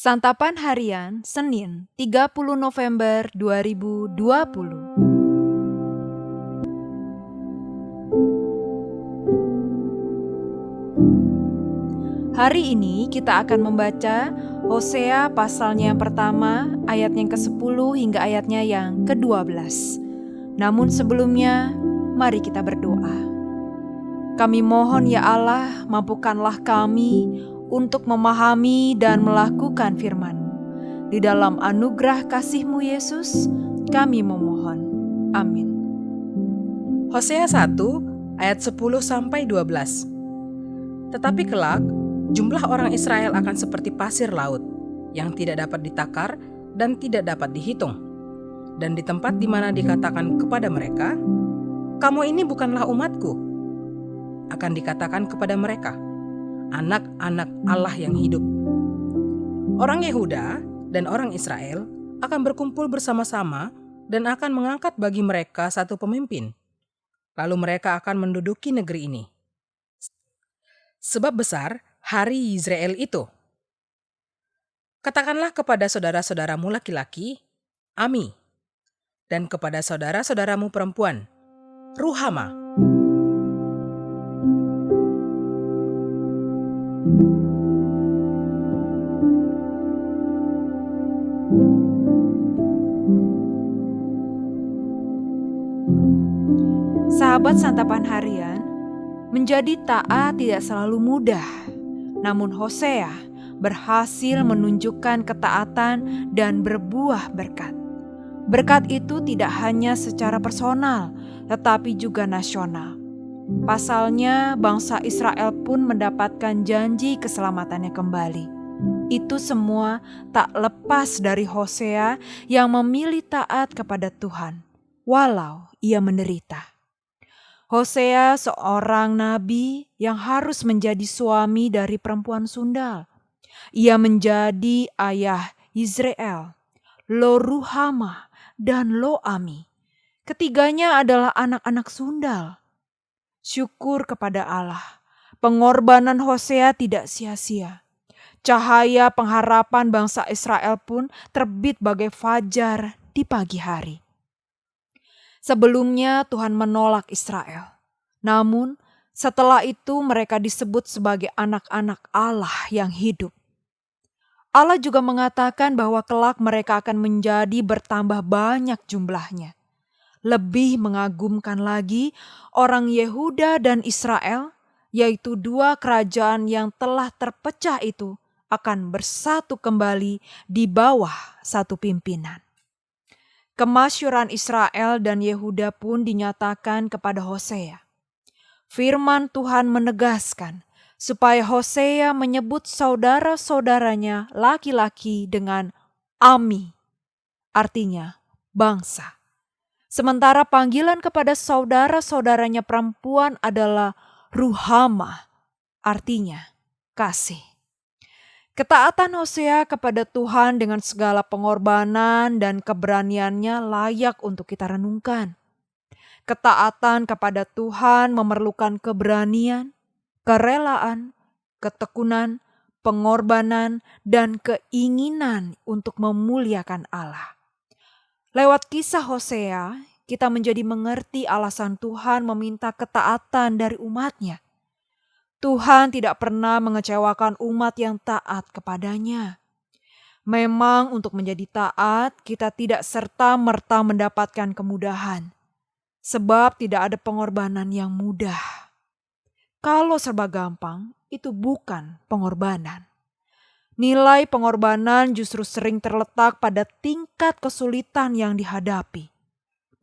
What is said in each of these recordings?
Santapan Harian Senin 30 November 2020. Hari ini kita akan membaca Hosea pasalnya yang pertama, ayatnya yang ke-10 hingga ayatnya yang ke-12. Namun sebelumnya, mari kita berdoa. Kami mohon ya Allah, mampukanlah kami untuk memahami dan melakukan firman-Mu. Di dalam anugerah kasih-Mu Yesus, kami memohon. Amin. Hosea 1 ayat 10-12. Tetapi kelak, jumlah orang Israel akan seperti pasir laut, yang tidak dapat ditakar dan tidak dapat dihitung. Dan di tempat di mana dikatakan kepada mereka, "Kamu ini bukanlah umatku," akan dikatakan kepada mereka, "Anak-anak Allah yang hidup." Orang Yehuda dan orang Israel akan berkumpul bersama-sama dan akan mengangkat bagi mereka satu pemimpin. Lalu mereka akan menduduki negeri ini. Sebab besar hari Yisrael itu. Katakanlah kepada saudara-saudaramu laki-laki, Ami, dan kepada saudara-saudaramu perempuan, Ruhama. Sahabat Santapan Harian, menjadi taat tidak selalu mudah. Namun Hosea berhasil menunjukkan ketaatan dan berbuah berkat. Berkat itu tidak hanya secara personal, tetapi juga nasional. Pasalnya, bangsa Israel pun mendapatkan janji keselamatannya kembali. Itu semua tak lepas dari Hosea yang memilih taat kepada Tuhan, walau ia menderita. Hosea seorang nabi yang harus menjadi suami dari perempuan sundal. Ia menjadi ayah Yisrael, Lo Ruhama, dan Lo Ami. Ketiganya adalah anak-anak sundal. Syukur kepada Allah, pengorbanan Hosea tidak sia-sia. Cahaya pengharapan bangsa Israel pun terbit bagai fajar di pagi hari. Sebelumnya Tuhan menolak Israel. Namun setelah itu mereka disebut sebagai anak-anak Allah yang hidup. Allah juga mengatakan bahwa kelak mereka akan menjadi bertambah banyak jumlahnya. Lebih mengagumkan lagi, orang Yehuda dan Israel, yaitu dua kerajaan yang telah terpecah itu, akan bersatu kembali di bawah satu pimpinan. Kemasyuran Israel dan Yehuda pun dinyatakan kepada Hosea. Firman Tuhan menegaskan supaya Hosea menyebut saudara-saudaranya laki-laki dengan Ami, artinya bangsa. Sementara panggilan kepada saudara-saudaranya perempuan adalah Ruhama, artinya kasih. Ketaatan Hosea kepada Tuhan dengan segala pengorbanan dan keberaniannya layak untuk kita renungkan. Ketaatan kepada Tuhan memerlukan keberanian, kerelaan, ketekunan, pengorbanan, dan keinginan untuk memuliakan Allah. Lewat kisah Hosea, kita menjadi mengerti alasan Tuhan meminta ketaatan dari umatnya. Tuhan tidak pernah mengecewakan umat yang taat kepadanya. Memang untuk menjadi taat, kita tidak serta-merta mendapatkan kemudahan. Sebab tidak ada pengorbanan yang mudah. Kalau serba gampang, itu bukan pengorbanan. Nilai pengorbanan justru sering terletak pada tingkat kesulitan yang dihadapi.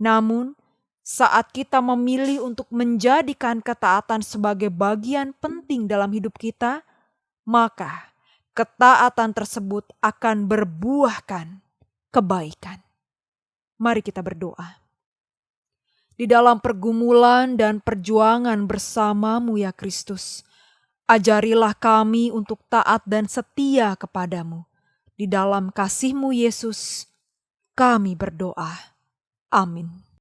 Namun, saat kita memilih untuk menjadikan ketaatan sebagai bagian penting dalam hidup kita, maka ketaatan tersebut akan berbuahkan kebaikan. Mari kita berdoa. Di dalam pergumulan dan perjuangan bersama-Mu ya Kristus, ajarilah kami untuk taat dan setia kepadamu. Di dalam kasih-Mu Yesus, kami berdoa. Amin.